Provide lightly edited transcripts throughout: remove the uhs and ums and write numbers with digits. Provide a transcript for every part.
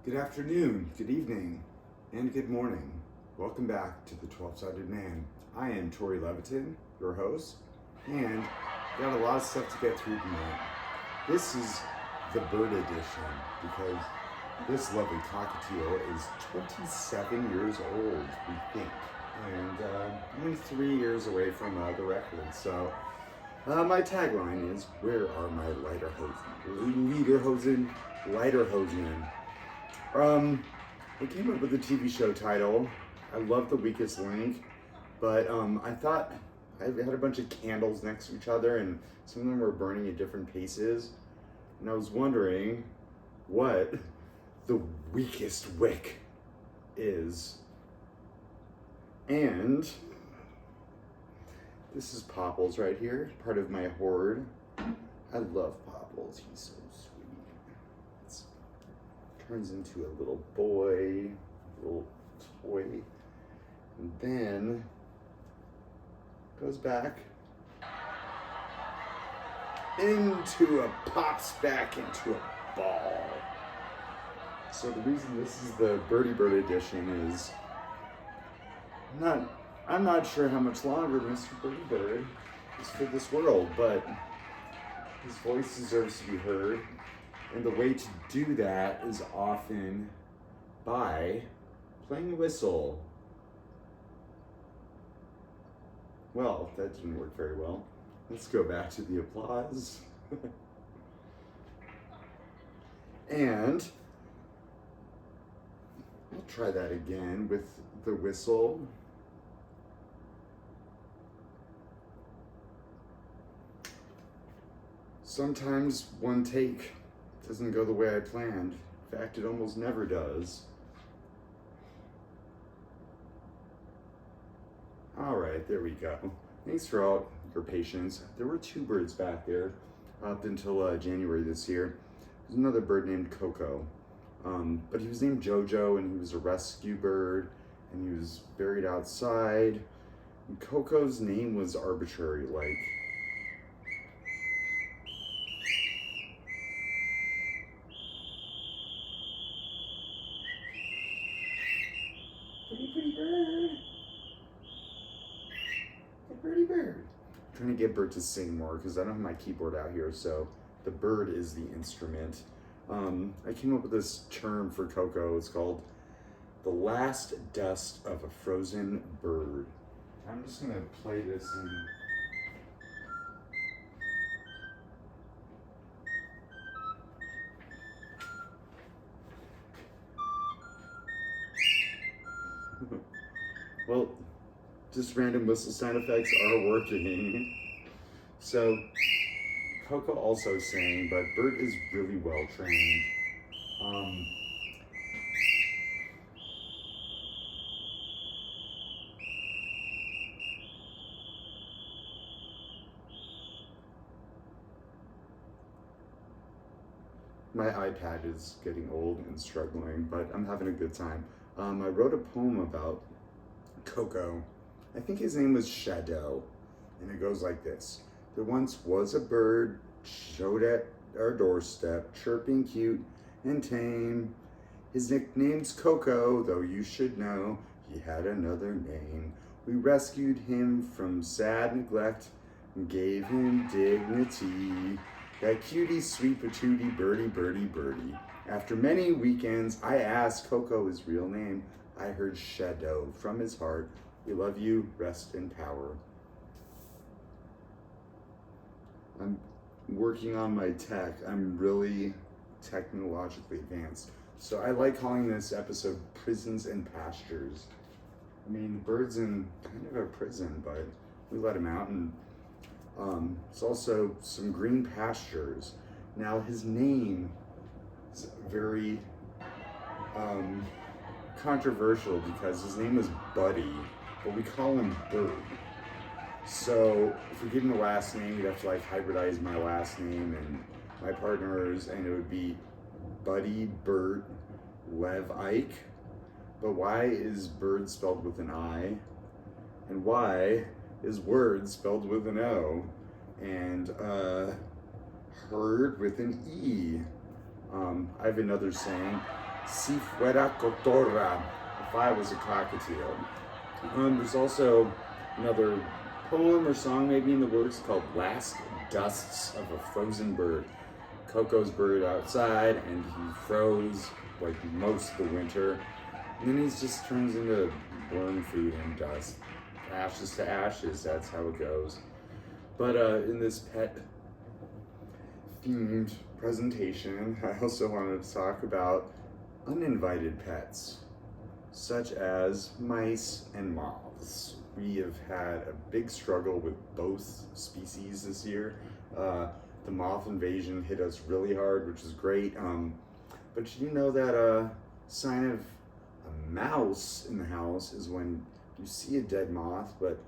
Good afternoon, good evening, and good morning. Welcome back to the 12-Sided Man. I am Tori Leviton, your host, and got a lot of stuff to get through tonight. This is the bird edition because this lovely cockatiel is 27 years old, we think, and only 3 years away from the record. So my tagline is, "Where are my Lederhosen? I came up with the TV show title. I love The Weakest Link, but I thought I had a bunch of candles next to each other and some of them were burning at different paces. And I was wondering what the weakest wick is. And this is Popples right here, part of my horde. I love Popples, he's so sweet. Turns into a little boy, little toy, and then goes back pops back into a ball. So the reason this is the Birdie Bird edition is I'm not sure how much longer Mr. Birdie Bird is for this world, but his voice deserves to be heard. And the way to do that is often by playing a whistle. Well, that didn't work very well. Let's go back to the applause. And I'll try that again with the whistle. Sometimes one take doesn't go the way I planned. In fact, it almost never does. All right, there we go. Thanks for all your patience. There were 2 birds back there up until January this year. There's another bird named Coco, but he was named Jojo and he was a rescue bird and he was buried outside. And Coco's name was arbitrary, like pretty bird. Pretty bird. I'm trying to get Bert to sing more because I don't have my keyboard out here, so the bird is the instrument. I came up with this term for Coco. It's called the last dust of a frozen bird. I'm just gonna play this in. Well, just random whistle sound effects are working. So, Coco also sang, but Bert is really well trained. My iPad is getting old and struggling, but I'm having a good time. I wrote a poem about Coco. I think his name was Shadow, and it goes like this. There once was a bird, showed at our doorstep, chirping cute and tame. His nickname's Coco, though you should know he had another name. We rescued him from sad neglect and gave him dignity. That cutie, sweet patootie, birdie, birdie, birdie. After many weekends, I asked Coco his real name. I heard Shadow from his heart. We love you, rest in power. I'm working on my tech. I'm really technologically advanced. So I like calling this episode Prisons and Pastures. I mean, the bird's in kind of a prison, but we let him out, and it's also some green pastures. Now his name is very controversial because his name is Buddy, but we call him Bird. So if we give him a last name, we'd have to like hybridize my last name and my partner's, and it would be Buddy Bert Lev Ike. But why is Bird spelled with an I? And why is Word spelled with an O? And Herd with an E. I have another saying. Si fuera cotorra, if I was a cockatiel. There's also another poem or song maybe in the works called Last Dusts of a Frozen Bird. Coco's bird outside and he froze like most of the winter. And then he just turns into worm food and dust. Ashes to ashes, that's how it goes. But in this pet themed presentation, I also wanted to talk about uninvited pets, such as mice and moths. We have had a big struggle with both species this year. The moth invasion hit us really hard, which is great. But you know that a sign of a mouse in the house is when you see a dead moth, but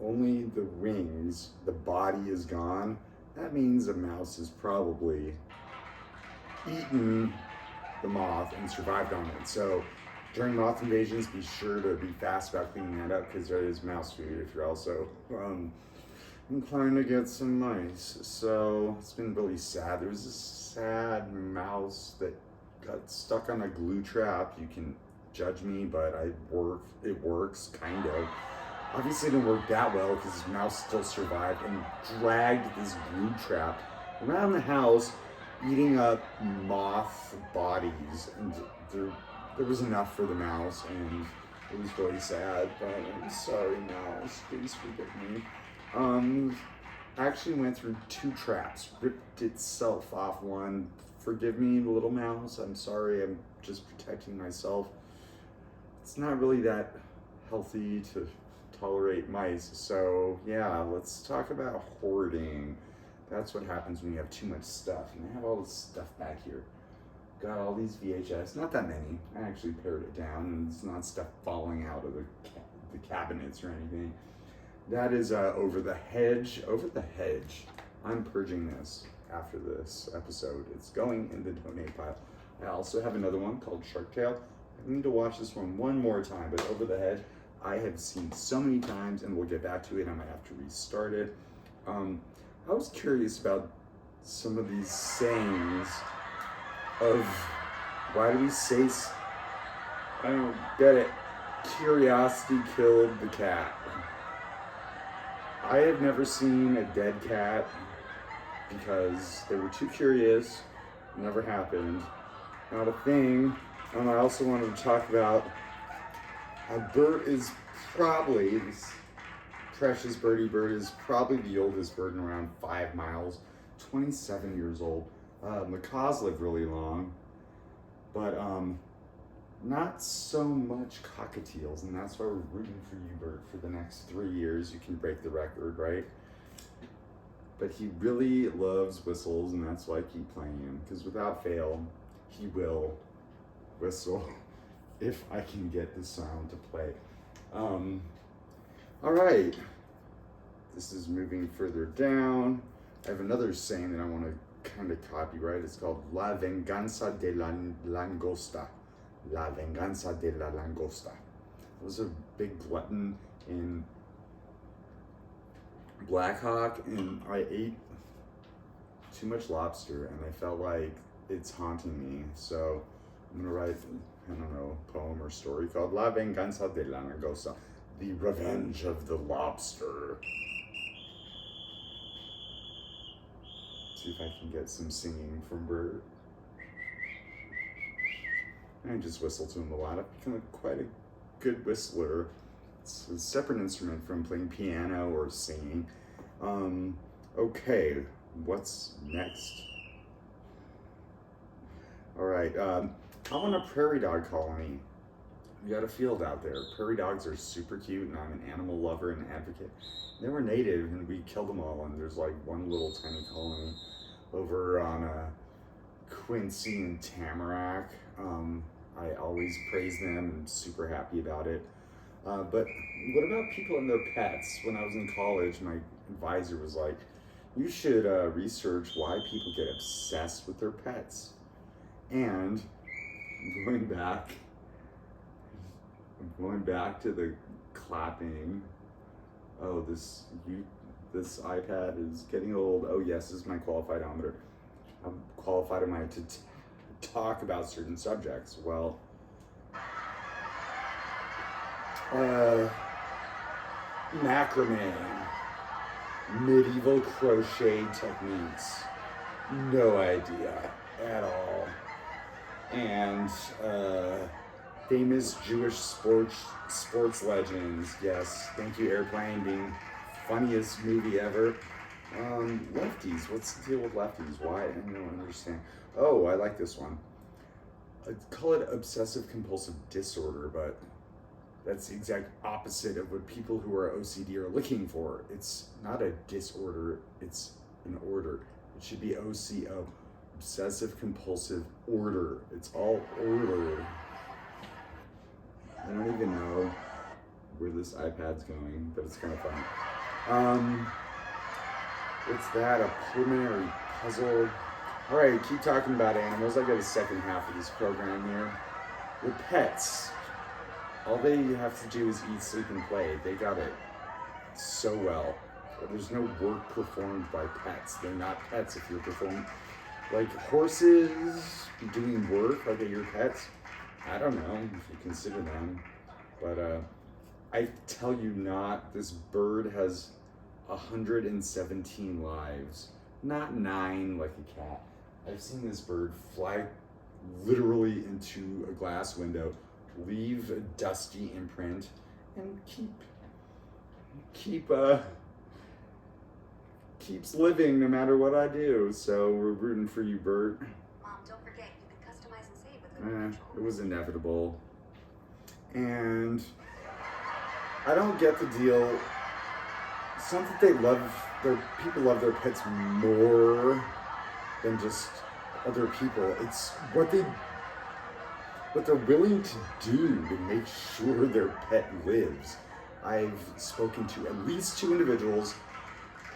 only the wings, the body is gone. That means a mouse has probably eaten the moth and survived on it. So during moth invasions, be sure to be fast about cleaning that up because there is mouse food if you're also inclined to get some mice. So it's been really sad. There was this sad mouse that got stuck on a glue trap. You can judge me, but it works, kind of. Obviously it didn't work that well because his mouse still survived and dragged this glue trap around the house, eating up moth bodies. And there was enough for the mouse, and it was really sad, but I'm sorry, mouse, please forgive me. Actually went through 2 traps, ripped itself off one. Forgive me, little mouse, I'm sorry, I'm just protecting myself. It's not really that healthy to tolerate mice, so yeah, let's talk about hoarding. That's what happens when you have too much stuff, and I have all this stuff back here. Got all these VHS, not that many. I actually pared it down, and it's not stuff falling out of the cabinets or anything. That is Over the Hedge. Over the Hedge. I'm purging this after this episode. It's going in the donate pile. I also have another one called Shark Tale. I need to watch this one more time, but Over the Hedge, I have seen so many times, and we'll get back to it. I might have to restart it. I was curious about some of these sayings of why do we say, I don't get it, curiosity killed the cat. I have never seen a dead cat because they were too curious. It never happened. Not a thing. I also wanted to talk about how Bert is probably, this precious birdie bird is probably the oldest bird in around 5 miles, 27 years old. Macaws live really long, but not so much cockatiels, and that's why we're rooting for you, Bert, for the next 3 years. You can break the record, right? But he really loves whistles, and that's why I keep playing him, because without fail, he will whistle if I can get the sound to play. All right, this is moving further down. I have another saying that I want to kind of copyright. It's called La Venganza de la Langosta. La Venganza de la Langosta. I was a big glutton in Black Hawk, and I ate too much lobster, and I felt like it's haunting me. So I'm gonna write, I don't know, a poem or story called La Venganza de la Langosta, the revenge of the lobster. See if I can get some singing from Bert. I just whistle to him a lot. I've become quite a good whistler. It's a separate instrument from playing piano or singing. Okay, what's next? All right, I want a prairie dog colony. We got a field out there. Prairie dogs are super cute, and I'm an animal lover and advocate. They were native, and we killed them all, and there's like one little tiny colony over on Quincy and Tamarack. I always praise them and super happy about it. But what about people and their pets? When I was in college, my advisor was like, you should research why people get obsessed with their pets. And going back to the clapping. Oh, this iPad is getting old. Oh yes, this is my qualified ometer. I'm qualified to talk about certain subjects. Well, macrame, medieval crochet techniques, no idea at all. And famous Jewish sports legends. Yes, thank you, Airplane, being funniest movie ever. Lefties. What's the deal with lefties? Why? I don't understand. Oh, I like this one. I'd call it obsessive compulsive disorder, but that's the exact opposite of what people who are OCD are looking for. It's not a disorder, it's an order. It should be OCO, obsessive compulsive order. It's all order. I don't even know where this iPad's going, but it's kind of fun. What's that? A pulmonary puzzle? All right, keep talking about animals. I got a second half of this program here. With pets, all they have to do is eat, sleep, and play. They got it so well. There's no work performed by pets. They're not pets if you're performing. Like horses doing work, like your pets, I don't know if you consider them. But I tell you not, this bird has 117 lives. Not 9 like a cat. I've seen this bird fly literally into a glass window, leave a dusty imprint, and keeps living no matter what I do. So we're rooting for you, Bert. Mom, don't forget, you can customize and save with Google Control. It was inevitable. And I don't get the deal. It's not that people love their pets more than just other people. It's what they're willing to do to make sure their pet lives. I've spoken to at least 2 individuals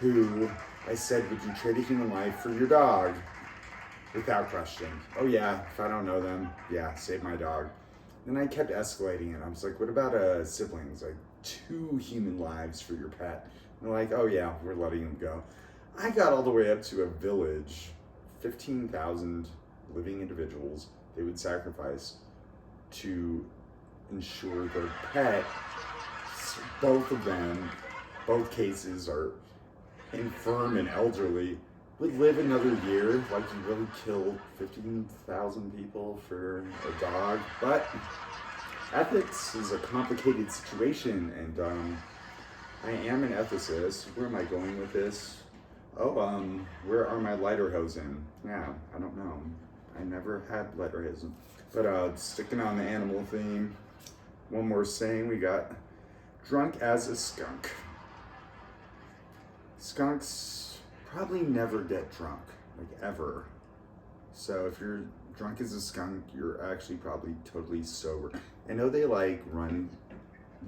who I said, would you trade a human life for your dog? Without question. Oh yeah, if I don't know them, yeah, save my dog. Then I kept escalating it. I was like, what about siblings? Like 2 human lives for your pet. And they're like, oh yeah, we're letting them go. I got all the way up to a village, 15,000 living individuals they would sacrifice to ensure their pet, both of them, both cases are infirm and elderly, would live another year. Like, you really kill 15,000 people for a dog. But ethics is a complicated situation, and I am an ethicist. Where am I going with this? Oh, where are my Lederhosen? Yeah, I don't know. I never had Lederhosen. But sticking on the animal theme, one more saying, we got drunk as a skunk. Skunks probably never get drunk, like ever. So if you're drunk as a skunk, you're actually probably totally sober. I know they run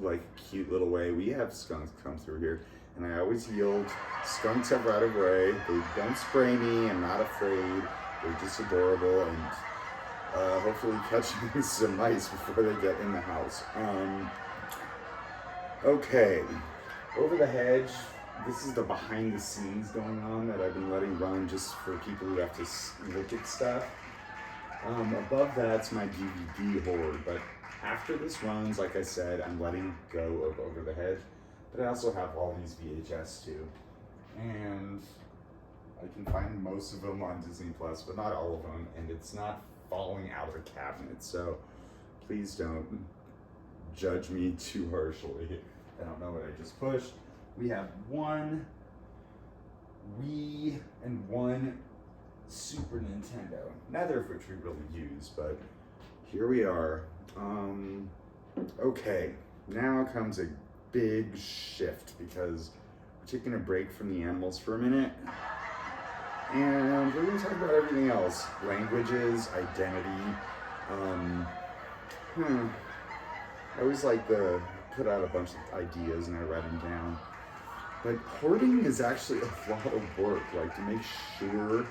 like a cute little way. We have skunks come through here, and I always yield. Skunks have right of way. They don't spray me. I'm not afraid. They're just adorable, and hopefully catch some mice before they get in the house. Okay, over the hedge. This is the behind the scenes going on that I've been letting run just for people who have to look at stuff. Above that's my DVD hoard, but after this runs, like I said, I'm letting go of Over the Hedge, but I also have all these VHS too. And I can find most of them on Disney Plus, but not all of them, and it's not falling out of the cabinet, so please don't judge me too harshly. I don't know what I just pushed. We have 1 Wii and 1 Super Nintendo, neither of which we really use, but here we are. Okay, now comes a big shift because we're taking a break from the animals for a minute, and we're going to talk about everything else. Languages, identity. I always like to put out a bunch of ideas and I write them down. But hoarding is actually a lot of work, like to make sure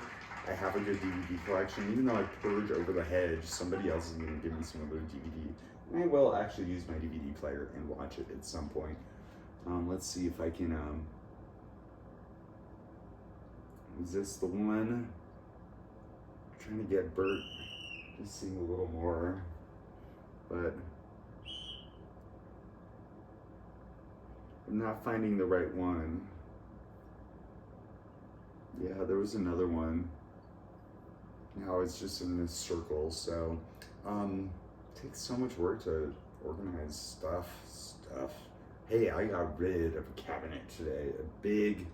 I have a good DVD collection. Even though I purge Over the Hedge, somebody else is going to give me some other DVD. And I will actually use my DVD player and watch it at some point. Let's see if I can, is this the one? I'm trying to get Bert. Just sing a little more, but I'm not finding the right one. Yeah, there was another one. Now it's just in this circle, so it takes so much work to organize stuff. Hey, I got rid of a cabinet today, a big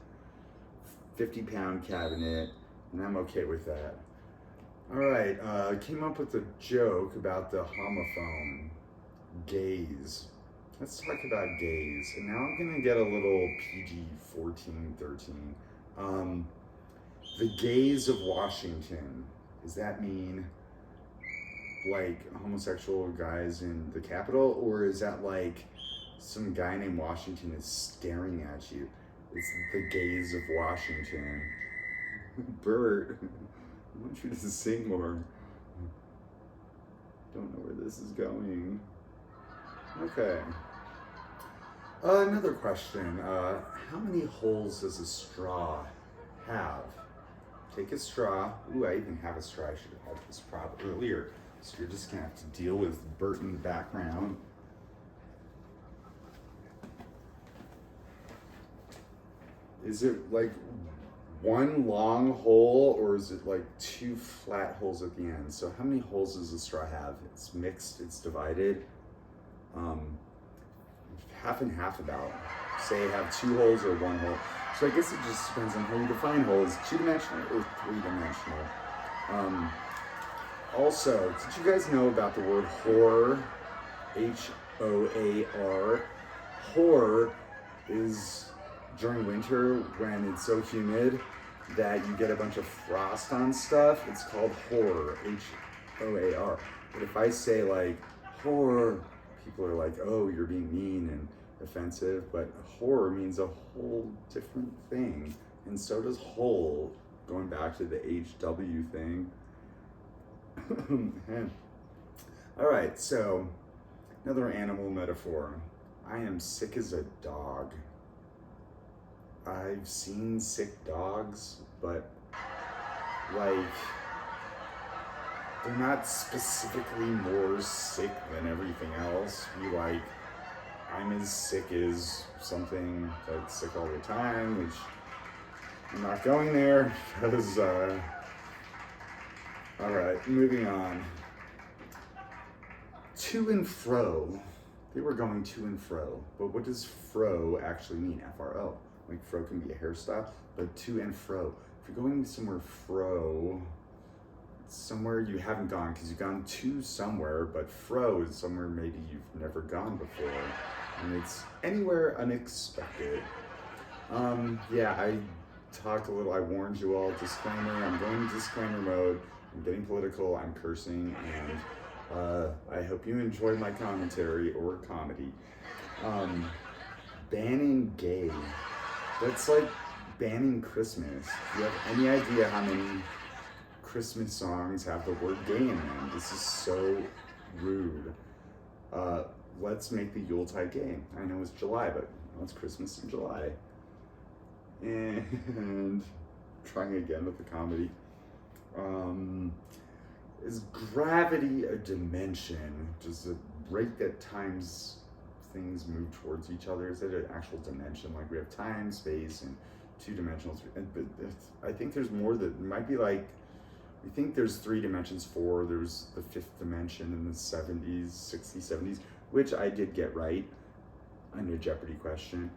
50-pound cabinet, and I'm okay with that. All right, I came up with a joke about the homophone, gays. Let's talk about gays. And now I'm gonna get a little PG-14, 13. The gays of Washington. Does that mean like homosexual guys in the Capitol, or is that like some guy named Washington is staring at you? It's the gays of Washington. Bert, I want you to sing more. Don't know where this is going. Okay. Another question. How many holes does a straw have? Take a straw. Ooh, I even have a straw. I should have had this prop earlier. So you're just gonna have to deal with Bert in the background. Is it like one long hole, or is it like two flat holes at the end? So how many holes does a straw have? It's mixed, it's divided. Half and half about. Say have two holes or one hole. So I guess it just depends on how you define holes, 2-dimensional or 3-dimensional. Also, did you guys know about the word whore? H-O-A-R. Whore is during winter when it's so humid that you get a bunch of frost on stuff. It's called whore, H-O-A-R. But if I say like whore, people are like, oh, you're being mean and offensive, but whore means a whole different thing. And so does whole, going back to the HW thing. All right, so another animal metaphor. I am sick as a dog. I've seen sick dogs, but like they're not specifically more sick than everything else. I'm as sick as something that's sick all the time, which I'm not going there because, all right, moving on. To and fro. They were going to and fro, but what does fro actually mean? F-R-O. Like fro can be a hairstyle, but to and fro. If you're going somewhere fro, it's somewhere you haven't gone because you've gone to somewhere, but fro is somewhere maybe you've never gone before. And it's anywhere unexpected. Yeah, I talked a little, I warned you all, disclaimer, I'm going disclaimer mode, I'm getting political, I'm cursing, and I hope you enjoy my commentary or comedy. Banning gay. That's like banning Christmas. Do you have any idea how many Christmas songs have the word gay in them? This is so rude. Let's make the Yuletide gay. I know it's July, but it's Christmas in July. And trying again with the comedy. Is gravity a dimension? Does the rate that times things move towards each other, is it an actual dimension? Like we have time, space, and 2 dimensionals. But I think there's more that might be like, we think there's 3 dimensions, 4, there's the 5th dimension in the 70s, 60s, 70s, which I did get right on a Jeopardy question.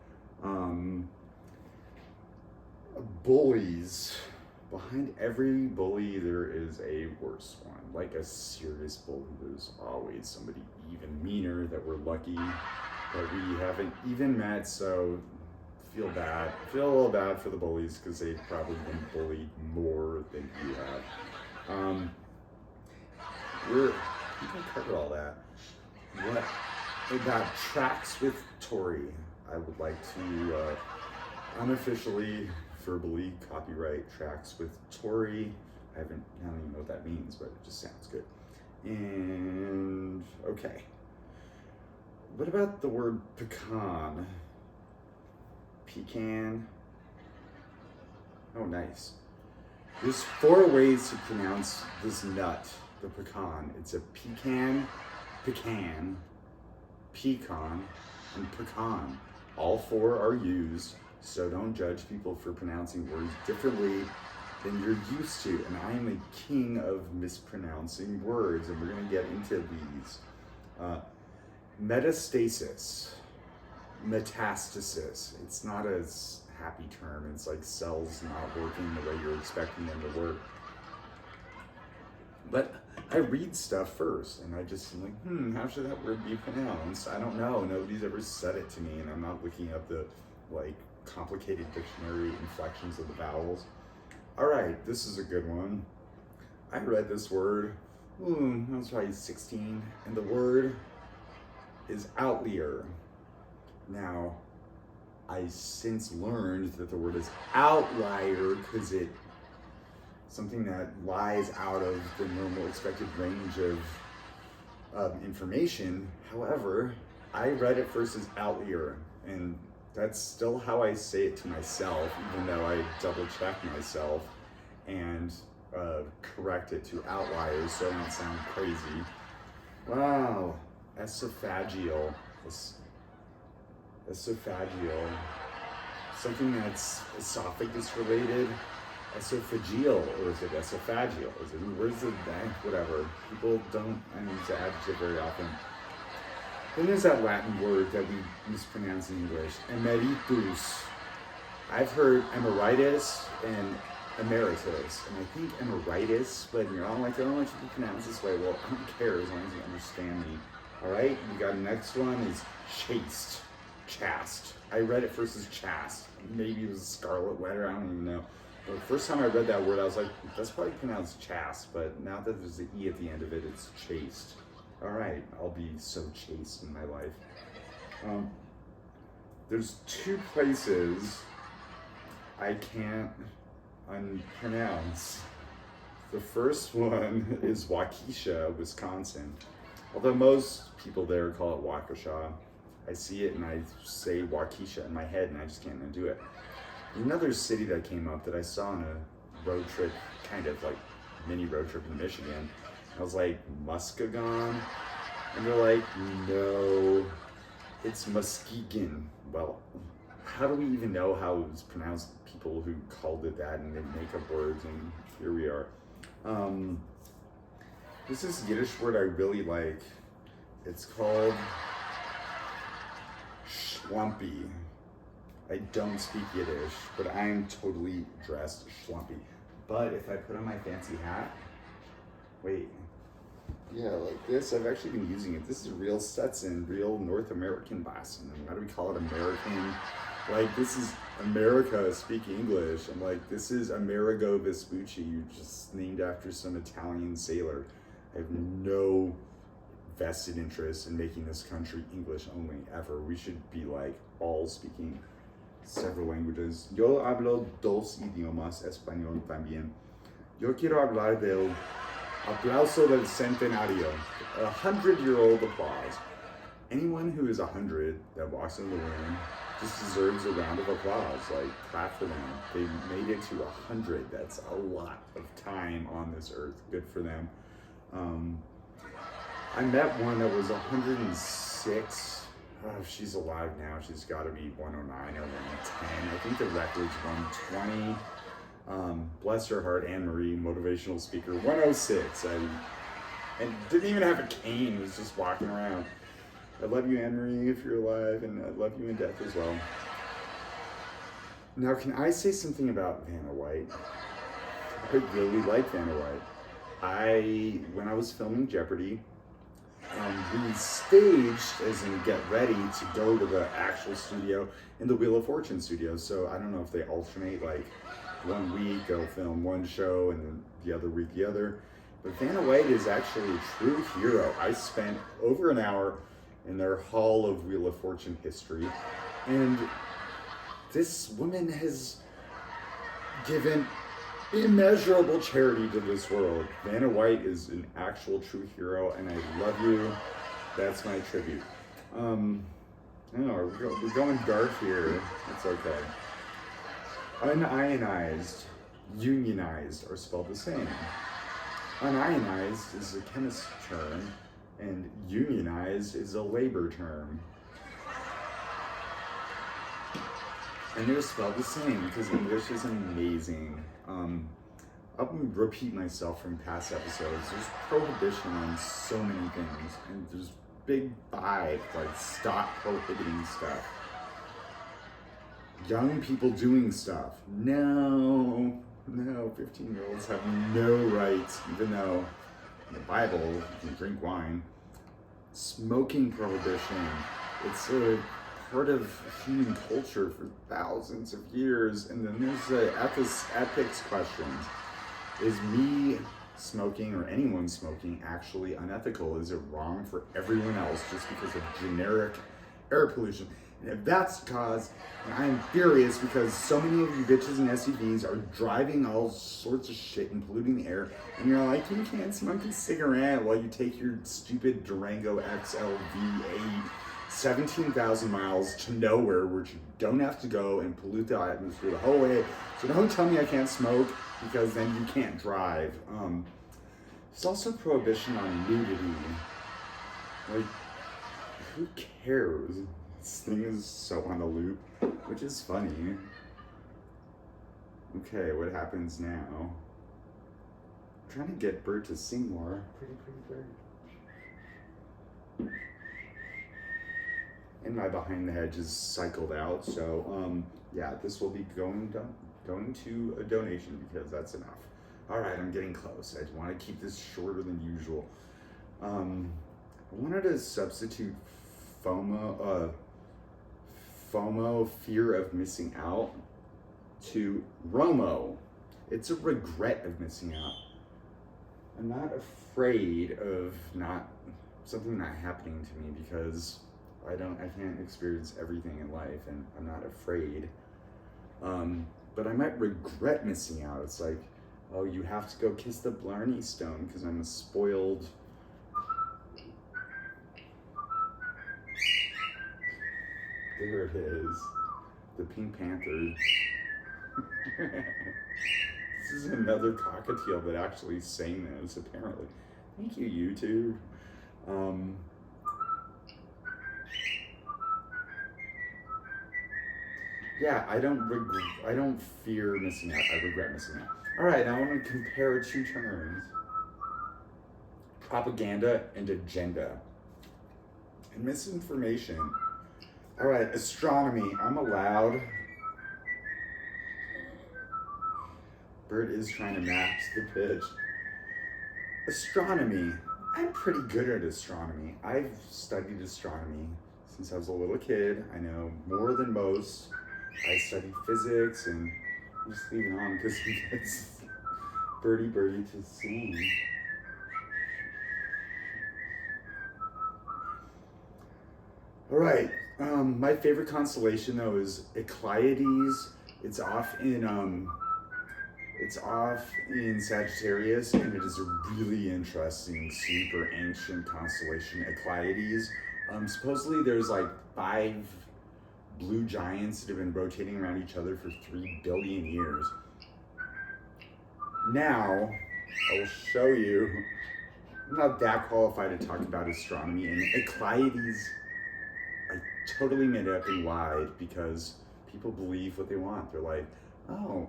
Bullies. Behind every bully, there is a worse one. Like a serious bully, there's always somebody even meaner that we're lucky that we haven't even met, so feel a little bad for the bullies because they've probably been bullied more than you have. We can cover all that. What about Tracks with Tori? I would like to unofficially, verbally copyright Tracks with Tori. I don't even know what that means, but it just sounds good. And okay. What about the word pecan? Pecan. Oh, nice. There's 4 ways to pronounce this nut. the pecan. It's a pecan, pecan, and pecan. All four are used, so don't judge people for pronouncing words differently than you're used to. And I am a king of mispronouncing words, and we're gonna get into these. Metastasis, metastasis. It's not a happy term. It's like cells not working the way you're expecting them to work. But I read stuff first, and I just am like, how should that word be pronounced? I don't know. Nobody's ever said it to me, and I'm not looking up the complicated dictionary inflections of the vowels. All right, this is a good one. I read this word, I was probably 16, and the word is outlier. Now, I since learned that the word is outlier because it's something that lies out of the normal expected range of information. However, I read it first as outlier, and that's still how I say it to myself, even though I double check myself and correct it to outliers so I don't sound crazy. Wow, esophageal. Esophageal. Something that's esophagus related. Esophageal, or is it esophageal? Is it, where's the, whatever. People don't use the adjective very often. Then there's that Latin word that we mispronounce in English, emeritus. I've heard emeritus and emeritus, and I think emeritus, but you're all like, I don't want you to pronounce this way. Well, I don't care as long as you understand me. All right, we got next one is chaste, chaste. I read it first as chaste. Maybe it was a scarlet letter, I don't even know. But the first time I read that word, I was like, that's probably pronounced chaste, but now that there's the E at the end of it, it's chaste. All right, I'll be so chaste in my life. There's two places I can't unpronounce. The first one is Waukesha, Wisconsin. Although most people there call it Waukesha, I see it and I say Waukesha in my head and I just can't undo it. Another city that came up that I saw on a road trip, kind of like mini road trip in Michigan, I was like, Muskegon? And they're like, no, it's Muskegon. Well, how do we even know how it was pronounced? People who called it that and didn't make up words, and here we are. This is a Yiddish word I really like. It's called schlumpy. I don't speak Yiddish, but I'm totally dressed schlumpy. But if I put on my fancy hat, wait, yeah, like this, I've actually been using it. This is real Stetson, real North American Boston. Why do we call it American? Like, this is America speaking English. I'm like, this is Amerigo Vespucci, just named after some Italian sailor. I have no vested interest in making this country English only, ever. We should be like all speaking several languages. Yo hablo dos idiomas, español también. Yo quiero hablar del aplauso del centenario, 100-year-old applause. Anyone who is 100 that walks in the room just deserves a round of applause. Like, clap for them. They made it to 100. That's a lot of time on this earth. Good for them. I met one that was 106. Oh, she's alive now. She's got to be 109 or 110. I think the record's 120. Bless her heart, Anne Marie, motivational speaker, 106. And didn't even have a cane. Was just walking around. I love you, Anne Marie, if you're alive, and I love you in death as well. Now, can I say something about Vanna White? I really like Vanna White. When I was filming Jeopardy, we staged, as in get ready to go to the actual studio in the Wheel of Fortune studio. So I don't know if they alternate, like 1 week they'll film one show and then the other week the other. But Vanna White is actually a true hero. I spent over an hour in their Hall of Wheel of Fortune history, and this woman has given immeasurable charity to this world. Vanna White is an actual true hero, and I love you. That's my tribute. I don't know, we're going dark here. It's okay. Unionized, unionized are spelled the same. Unionized is a chemist term, and unionized is a labor term. And they're spelled the same because English is amazing. I'll repeat myself from past episodes. There's prohibition on so many things, and there's big five, like stop prohibiting stuff. Young people doing stuff. No, 15-year-olds have no rights, even though in the Bible you can drink wine. Smoking prohibition. It's a part of human culture for thousands of years. And then there's the ethics questions. Is me smoking or anyone smoking actually unethical? Is it wrong for everyone else just because of generic air pollution? And if that's the cause, I'm furious because so many of you bitches and SUVs are driving all sorts of shit and polluting the air, and you're like, you can't smoke a cigarette while you take your stupid Durango XLV 17,000 miles to nowhere where you don't have to go and pollute the atmosphere the whole way. So don't tell me I can't smoke because then you can't drive. There's also prohibition on nudity. Like, who cares? This thing is so on a loop, which is funny. Okay, what happens now? I'm trying to get Bert to sing more. Pretty Bert. And my behind the hedges cycled out, so yeah, this will be going to a donation because that's enough. All right, I'm getting close. I want to keep this shorter than usual. I wanted to substitute FOMO, fear of missing out, to ROMO. It's a regret of missing out. I'm not afraid of something not happening to me because I can't experience everything in life, and I'm not afraid. But I might regret missing out. It's like, oh, you have to go kiss the Blarney Stone because I'm a spoiled. There it is. The Pink Panther. This is another cockatiel that actually sang this, apparently. Thank you, YouTube. Yeah, I don't fear missing out. I regret missing out. All right, now I want to compare two terms. Propaganda and agenda. And misinformation. All right, astronomy. I'm allowed. Bert is trying to match the pitch. Astronomy. I'm pretty good at astronomy. I've studied astronomy since I was a little kid. I know more than most. I studied physics, and I'm just leaving on because he gets Birdie to sing. All right. My favorite constellation though is Eclipses. It's off in Sagittarius, and it is a really interesting, super ancient constellation, Eclipses. Supposedly there's like 5 blue giants that have been rotating around each other for 3 billion years. Now, I will show you. I'm not that qualified to talk about astronomy, and Eclipses, I totally made it up and lied because people believe what they want. They're like, oh,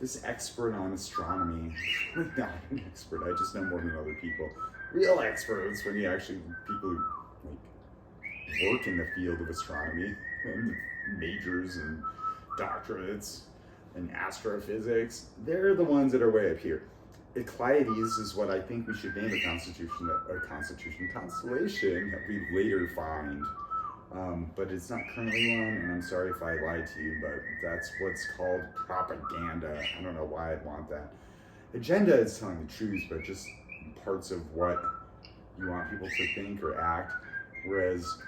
this expert on astronomy. I'm really not an expert, I just know more than other people. Real experts, when you actually, people who like work in the field of astronomy, and majors and doctorates and astrophysics, they're the ones that are way up here. Eclipses is what I think we should name a constellation that we later find. But it's not currently one, and I'm sorry if I lied to you, but that's what's called propaganda. I don't know why I'd want that. Agenda is telling the truth, but just parts of what you want people to think or act, whereas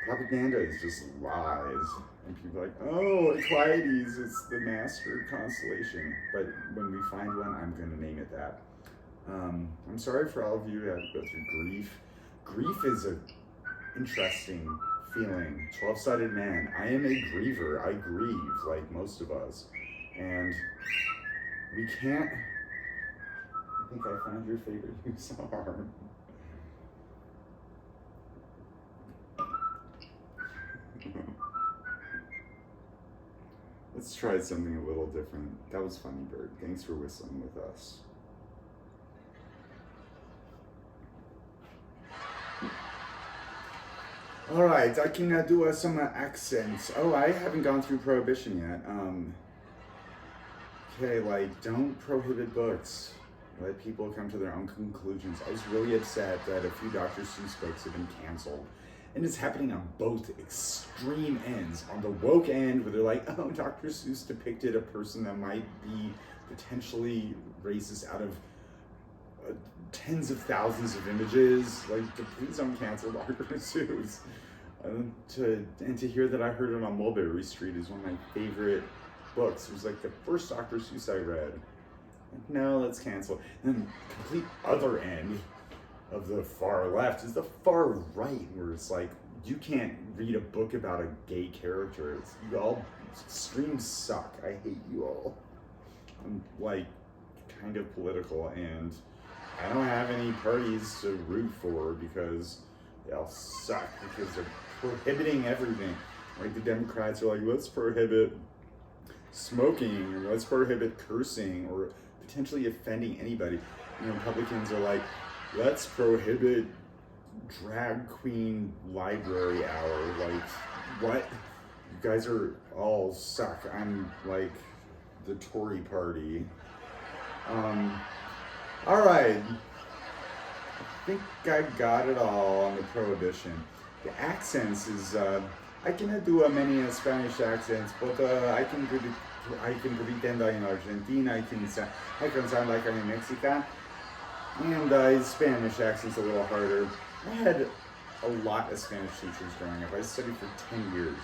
propaganda is just lies. And people are like, oh, Eclipses, it's the master constellation. But when we find one, I'm going to name it that. I'm sorry for all of you who have to go through grief. Grief is an interesting feeling. 12-sided man. I am a griever. I grieve like most of us. And we can't think I found your favorite Hussar. Let's try something a little different. That was funny, Bird. Thanks for whistling with us. All right, I can do some accents. Oh, I haven't gone through Prohibition yet. Okay, like, don't prohibit books. Let people come to their own conclusions. I was really upset that a few Dr. Seuss books have been canceled. And it's happening on both extreme ends. On the woke end, where they're like, oh, Dr. Seuss depicted a person that might be potentially racist out of tens of thousands of images. Like, please don't cancel Dr. Seuss. And to hear that I heard it on Mulberry Street is one of my favorite books. It was like the first Dr. Seuss I read. Like, no, let's cancel. And then the complete other end of the far left is the far right, where it's like, you can't read a book about a gay character. You all extremes suck. I hate you all. I'm like kind of political, and I don't have any parties to root for because they all suck, because they're prohibiting everything. Like the Democrats are like, let's prohibit smoking, or let's prohibit cursing, or potentially offending anybody. And the Republicans are like, let's prohibit drag queen library hour. Like, what? You guys are all suck. I'm like the Tory party. All right. I think I got it all on the Prohibition. The accents is, I cannot do many Spanish accents, but I can pretend I'm in Argentina. I can sound like I'm in Mexican. And Spanish accent's a little harder. I had a lot of Spanish teachers growing up. I studied for 10 years.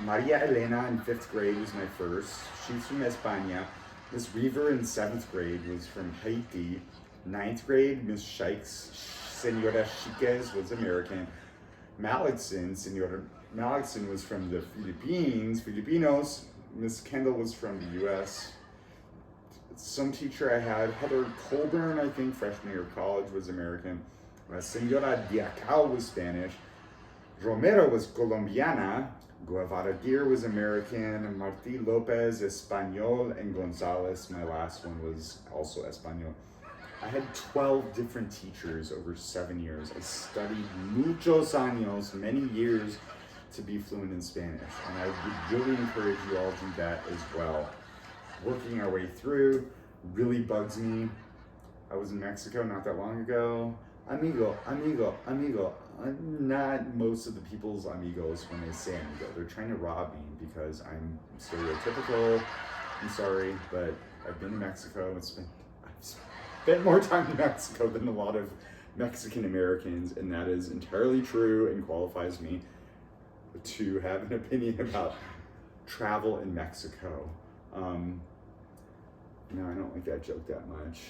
Maria Elena in 5th grade was my first. She's from España. Miss Reaver in 7th grade was from Haiti. 9th grade, Miss Shikes, Senora Chiquez was American. Senora Malikson was from the Filipinos. Miss Kendall was from the US. Some teacher I had, Heather Colburn, I think, freshman year of college, was American. Senora Diacao was Spanish. Romero was Colombiana. Guevara Deer was American. Marti Lopez, Espanol. And Gonzalez, my last one, was also Espanol. I had 12 different teachers over 7 years. I studied muchos años, many years, to be fluent in Spanish. And I would really encourage you all to do that as well. Working our way through really bugs me. I was in Mexico not that long ago. Amigo. I'm not most of the people's amigos when they say amigo. They're trying to rob me because I'm stereotypical. I'm sorry, but I've been to Mexico. I've spent more time in Mexico than a lot of Mexican Americans, and that is entirely true and qualifies me to have an opinion about travel in Mexico. No, I don't like that joke that much.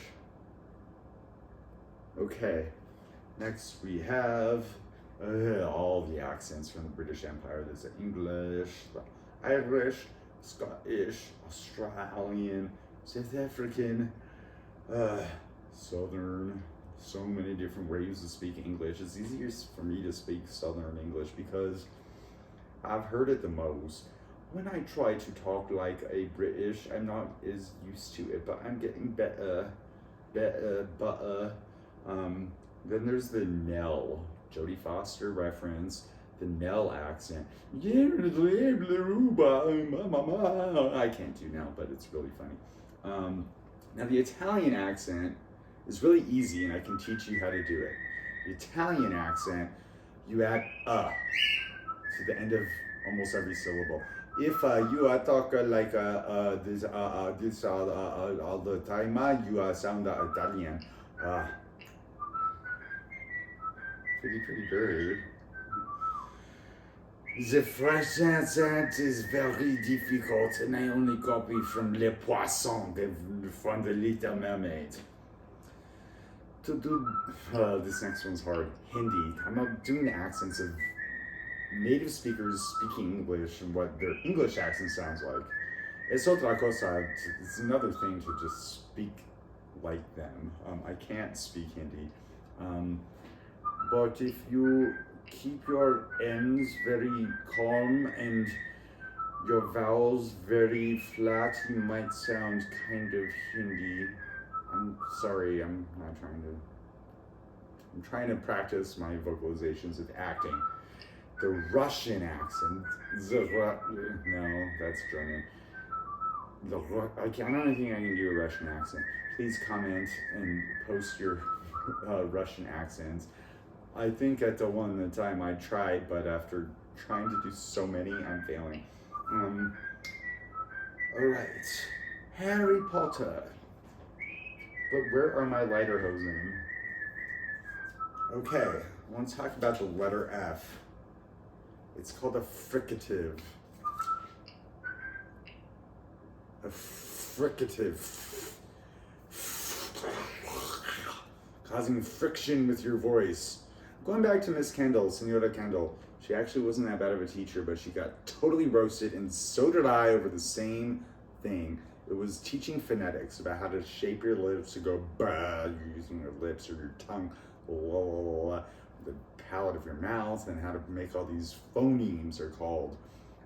Okay, next we have all the accents from the British Empire. There's the English, the Irish, Scottish, Australian, South African, Southern, so many different ways to speak English. It's easier for me to speak Southern English because I've heard it the most. When I try to talk like a British, I'm not as used to it, but I'm getting better. Then there's the Nell, Jodie Foster reference, the Nell accent. I can't do Nell, but it's really funny. Now the Italian accent is really easy, and I can teach you how to do it. The Italian accent, you add to the end of almost every syllable. If you talk like this all the time, you sound Italian. Pretty bird. The French accent is very difficult, and I only copy from Les Poissons, from the Little Mermaid. To do this next one's hard. Hindi. I'm not doing the accents of native speakers speaking English and what their English accent sounds like. Es otra cosa. It's another thing to just speak like them. I can't speak Hindi. But if you keep your ends very calm and your vowels very flat, you might sound kind of Hindi. I'm sorry, I'm trying to practice my vocalizations with acting. The Russian accent. No, that's German. I don't think I can do a Russian accent. Please comment and post your Russian accents. I think at the one time I tried, but after trying to do so many, I'm failing. Alright. Harry Potter. But where are my lederhosen? Okay, I want to talk about the letter F. It's called a fricative. A fricative. Causing friction with your voice. Going back to Miss Kendall, Senora Kendall. She actually wasn't that bad of a teacher, but she got totally roasted, and so did I over the same thing. It was teaching phonetics about how to shape your lips to go bah, you're using your lips or your tongue, la, la, la, the palate of your mouth, and how to make all these phonemes are called.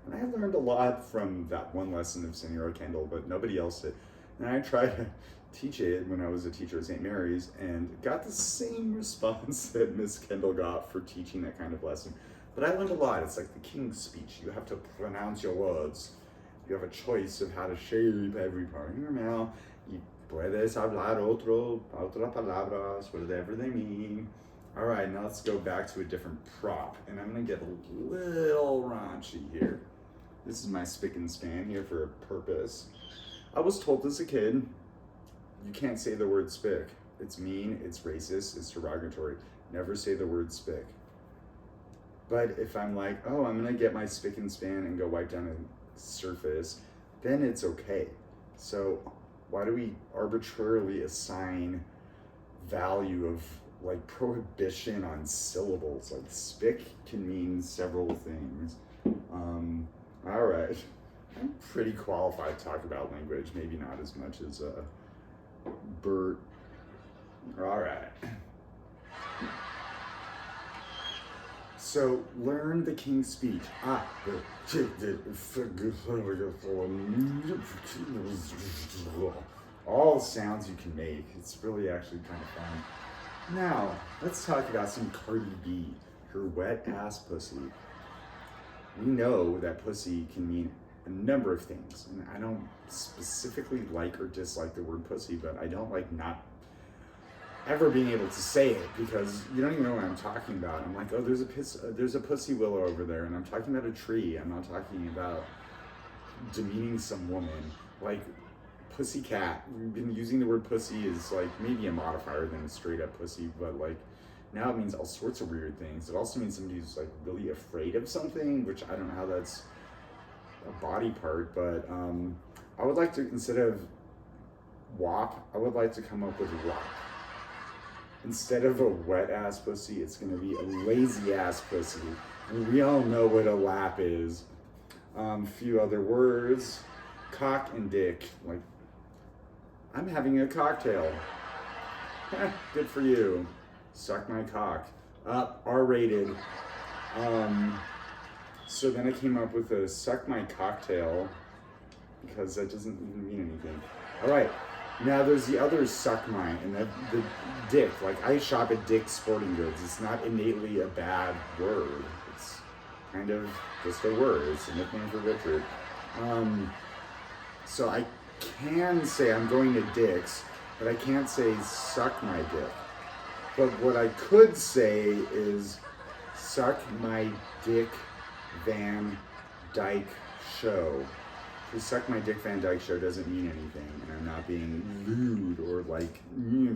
And I learned a lot from that one lesson of Senora Kendall, but nobody else did. And I tried to teach it when I was a teacher at St. Mary's and got the same response that Miss Kendall got for teaching that kind of lesson. But I learned a lot. It's like the King's Speech. You have to pronounce your words. You have a choice of how to shape every part of your mouth. Y puedes hablar otras palabras, whatever they mean. All right, now let's go back to a different prop. And I'm going to get a little raunchy here. This is my spick and span here for a purpose. I was told as a kid, you can't say the word spick. It's mean, it's racist, it's derogatory. Never say the word spick. But if I'm like, oh, I'm gonna get my spick and span and go wipe down a surface, then it's okay. So why do we arbitrarily assign value of like prohibition on syllables? Like spick can mean several things. All right, I'm pretty qualified to talk about language, maybe not as much as Bert. All right. So learn the King's Speech. All sounds you can make. It's really actually kind of fun. Now, let's talk about some Cardi B, her wet ass pussy. We know that pussy can mean a number of things, and I don't specifically like or dislike the word pussy, but I don't like not ever being able to say it because you don't even know what I'm talking about. I'm like, oh, there's a pussy willow over there, and I'm talking about a tree. I'm not talking about demeaning some woman. Like pussycat, we've been using the word pussy as like maybe a modifier than straight up pussy, but like now it means all sorts of weird things. It also means somebody who's like really afraid of something, which I don't know how that's a body part, but I would like to, instead of WAP, I would like to come up with WAP. Instead of a wet ass pussy, it's gonna be a lazy ass pussy. And we all know what a lap is. Few other words, cock and dick. Like, I'm having a cocktail. Good for you. Suck my cock. R-rated. So then I came up with a suck my cocktail because that doesn't even mean anything. All right. Now there's the other suck mine, and the dick. Like, I shop at Dick's Sporting Goods. It's not innately a bad word. It's kind of just a word. It's a nickname for Richard. So I can say I'm going to Dick's, but I can't say suck my dick. But what I could say is suck my dick Van Dyke show. To suck my dick Van Dyke show doesn't mean anything, and I'm not being lewd or like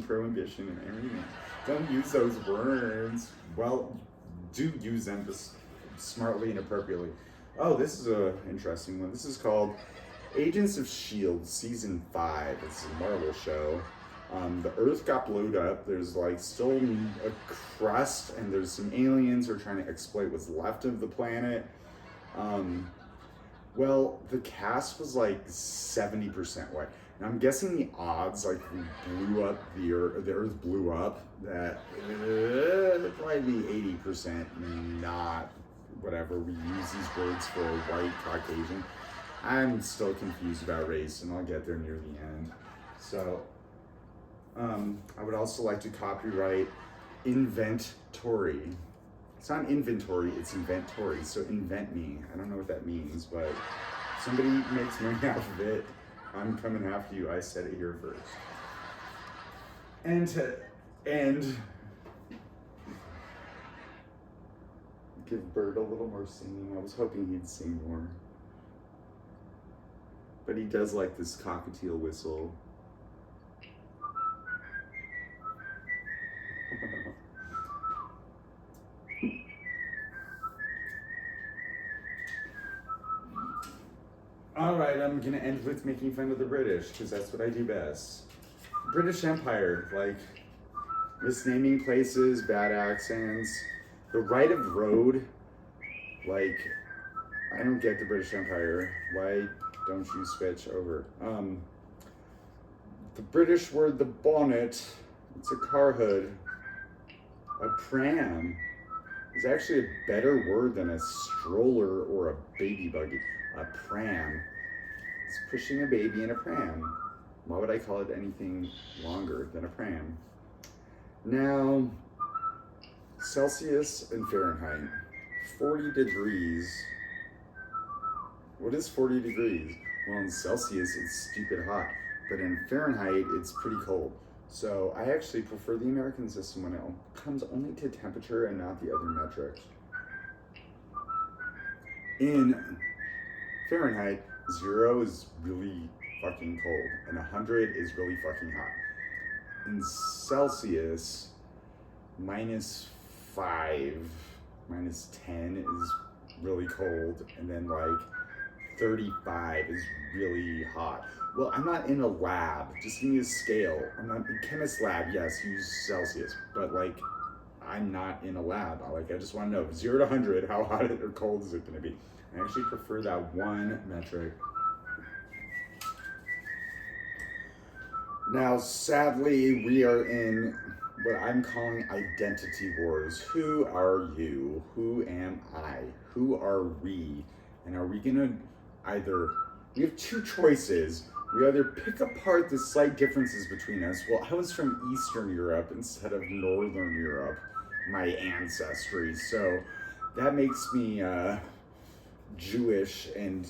prohibition and everything. Don't use those words. Well, do use them smartly and appropriately. Oh, this is an interesting one. This is called Agents of S.H.I.E.L.D. Season 5. It's a Marvel show. The Earth got blowed up. There's like still a crust, and there's some aliens who are trying to exploit what's left of the planet. Well, the cast was like 70% white. And I'm guessing the odds, like the earth blew up, that it'd probably be 80% not whatever. We use these words for a white Caucasian. I'm still confused about race, and I'll get there near the end. So, I would also like to copyright inventory. It's not inventory, it's inventory. So invent me. I don't know what that means, but if somebody makes money out of it, I'm coming after you. I said it here first. And to end, give Bert a little more singing. I was hoping he'd sing more. But he does like this cockatiel whistle. Alright, I'm gonna end with making fun of the British, because that's what I do best. British Empire, like misnaming places, bad accents. The right of road, like, I don't get the British Empire. Why don't you switch over? The British word, the bonnet, it's a car hood. A pram is actually a better word than a stroller or a baby buggy. A pram is pushing a baby in a pram. Why would I call it anything longer than a pram? Now, Celsius and Fahrenheit. 40 degrees. What is 40 degrees? Well, in Celsius, it's stupid hot. But in Fahrenheit, it's pretty cold. So I actually prefer the American system when it comes only to temperature and not the other metrics. In Fahrenheit, 0 is really fucking cold, and 100 is really fucking hot. In Celsius, -5, -10 is really cold, and then like 35 is really hot. Well, I'm not in a lab. Just give me a scale. I'm not in chemist lab. Yes, use Celsius, but like, I'm not in a lab. I just want to know 0 to 100. How hot or cold is it going to be? I actually prefer that one metric. Now, sadly, we are in what I'm calling identity wars. Who are you? Who am I? Who are we? And are we gonna we have two choices. We either pick apart the slight differences between us. Well, I was from Eastern Europe instead of Northern Europe, my ancestry. So that makes me Jewish and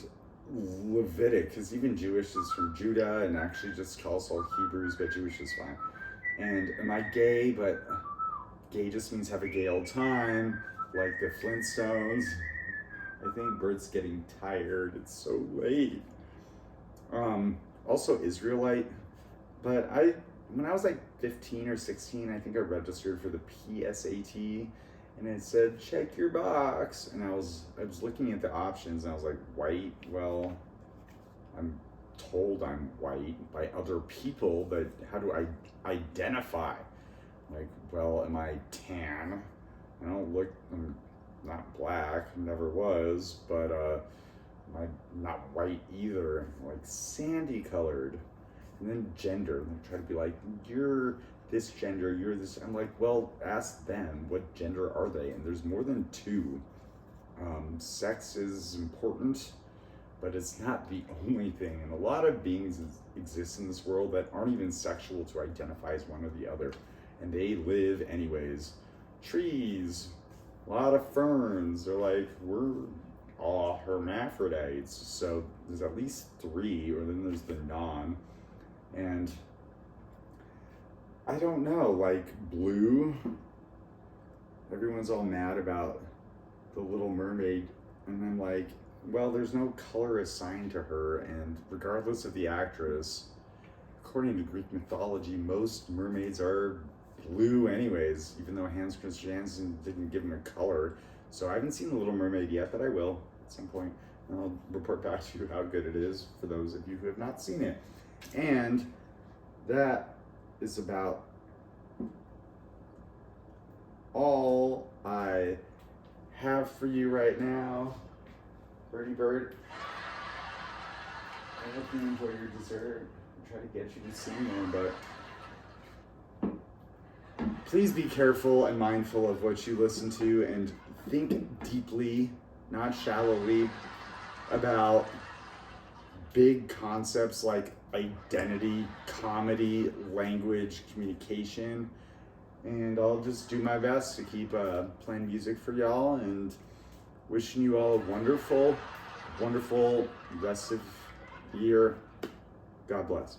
Levitic, because even Jewish is from Judah and actually just calls all Hebrews, but Jewish is fine. And am I gay? But gay just means have a gay old time, like the Flintstones. I think Bert's getting tired. It's so late. Also Israelite. But when I was like 15 or 16, I think I registered for the PSAT, and it said check your box, and I was looking at the options, and I was like, white? Well, I'm told I'm white by other people, but how do I identify? Like, well, am I tan? I'm not black, never was, but I'm not white either, like sandy colored. And then gender, and they try to be like, you're this gender, you're this. I'm like, well, ask them, what gender are they? And there's more than two. Sex is important, but it's not the only thing. And a lot of beings exist in this world that aren't even sexual to identify as one or the other. And they live anyways. Trees, a lot of ferns, they're like, we're all hermaphrodites. So there's at least 3, or then there's the non. And I don't know, like Blue, everyone's all mad about the Little Mermaid, and I'm like, well, there's no color assigned to her, and regardless of the actress, according to Greek mythology, most mermaids are blue anyways, even though Hans Christian Andersen didn't give them a color. So I haven't seen The Little Mermaid yet, but I will at some point, and I'll report back to you how good it is for those of you who have not seen it. And that is about all I have for you right now. Birdie Bird, I hope you enjoy your dessert. try to get you to sing one, but please be careful and mindful of what you listen to and think deeply, not shallowly, about big concepts like identity, comedy, language, communication. And I'll just do my best to keep playing music for y'all and wishing you all a wonderful, wonderful rest of the year. God bless.